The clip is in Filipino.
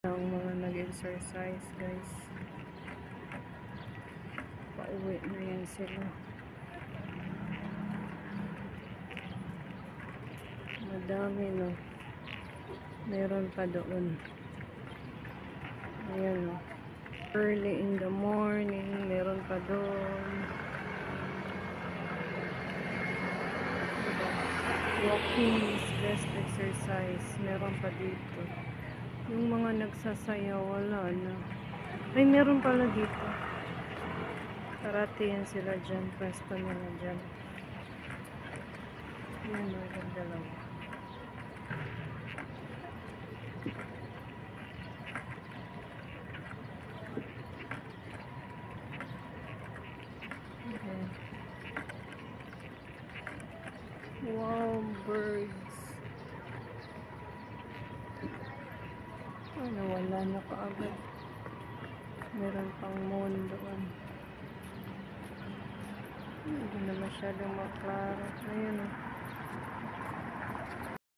Ang mga nag-exercise, guys. Pauwi na yan sila. Madami, no? Meron pa doon. Ayan, no? Early in the morning, meron pa doon. Walking is best exercise. Meron pa dito. Yung mga nagsasayaw, wala na. Ay, meron pala dito. Karate yan sila dyan. Pwesto nila dyan. Yan, meron dalawa. Okay. Wow, birds. Ano, wala na kaagad. Meron pang moon doon. Hindi na masyadong maklaro. Ayun, oh.